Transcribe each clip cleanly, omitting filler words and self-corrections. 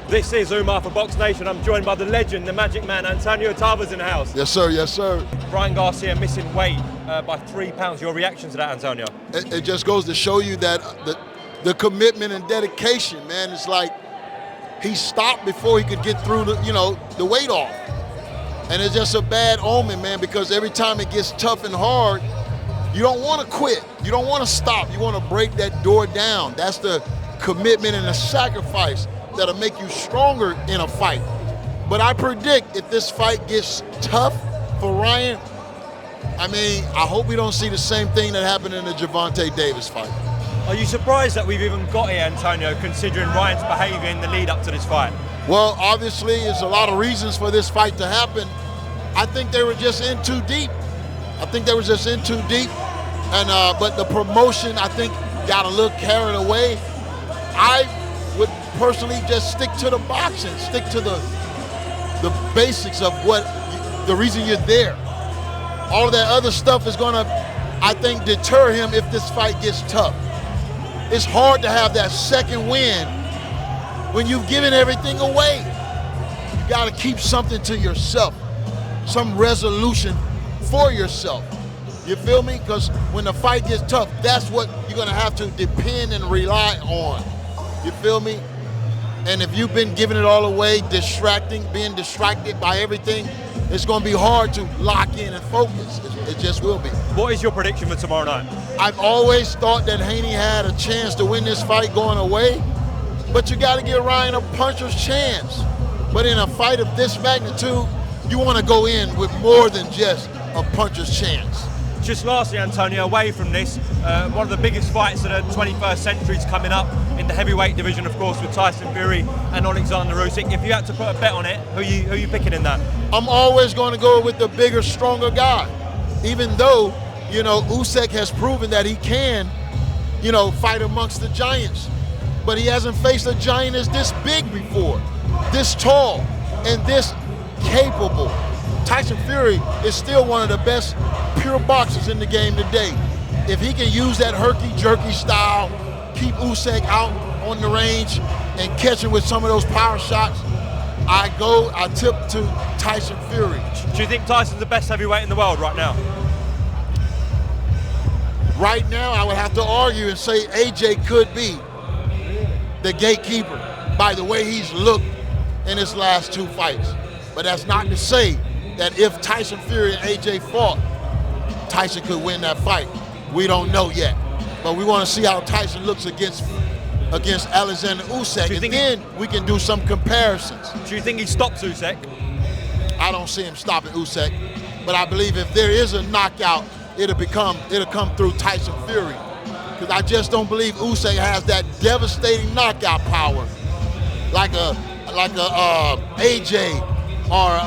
This is Umar for BoxNation. I'm joined by the legend, the magic man, Antonio Tarver's in the house. Yes, sir. Yes, sir. Ryan Garcia missing weight by 3 pounds. Your reaction to that, Antonio? It just goes to show you that the commitment and dedication, man. It's like he stopped before he could get through the weight off. And it's just a bad omen, man, because every time it gets tough and hard, you don't want to quit. You don't want to stop. You want to break that door down. That's the commitment and the sacrifice that'll make you stronger in a fight. But I predict if this fight gets tough for Ryan, I hope we don't see the same thing that happened in the Gervonta Davis fight. Are you surprised that we've even got here, Antonio, considering Ryan's behavior in the lead up to this fight? Well, obviously, there's a lot of reasons for this fight to happen. I think they were just in too deep. But the promotion, I think, got a little carried away. I would personally just stick to the boxing, stick to the basics of the reason you're there. All of that other stuff is gonna, I think, deter him if this fight gets tough. It's hard to have that second win when you've given everything away. You gotta keep something to yourself, some resolution for yourself. You feel me? Because when the fight gets tough, that's what you're gonna have to depend and rely on. You feel me? And if you've been giving it all away, being distracted by everything, it's gonna be hard to lock in and focus. It just will be. What is your prediction for tomorrow night? I've always thought that Haney had a chance to win this fight going away, but you gotta give Ryan a puncher's chance. But in a fight of this magnitude, you wanna go in with more than just a puncher's chance. Just lastly, Antonio, away from this, one of the biggest fights of the 21st century is coming up in the heavyweight division, of course, with Tyson Fury and Oleksandr Usyk. If you had to put a bet on it, who are you picking in that? I'm always going to go with the bigger, stronger guy. Even though, Usyk has proven that he can, fight amongst the giants. But he hasn't faced a giant that's this big before, this tall, and this capable. Tyson Fury is still one of the best pure boxers in the game today. If he can use that herky-jerky style, keep Usyk out on the range and catch him with some of those power shots, I tip to Tyson Fury. Do you think Tyson's the best heavyweight in the world right now? Right now, I would have to argue and say AJ could be the gatekeeper by the way he's looked in his last 2 fights. But that's not to say that if Tyson Fury and AJ fought, Tyson could win that fight. We don't know yet. But we want to see how Tyson looks against Oleksandr Usyk, and then we can do some comparisons. Do you think he stops Usyk? I don't see him stopping Usyk, but I believe if there is a knockout, it'll come through Tyson Fury. Because I just don't believe Usyk has that devastating knockout power like a AJ or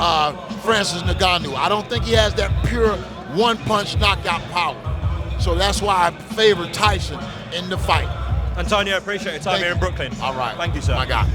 Francis Ngannou. I don't think he has that pure one-punch knockout power. So that's why I favor Tyson in the fight. Antonio, appreciate your time here in Brooklyn. All right. Thank you, sir. My guy.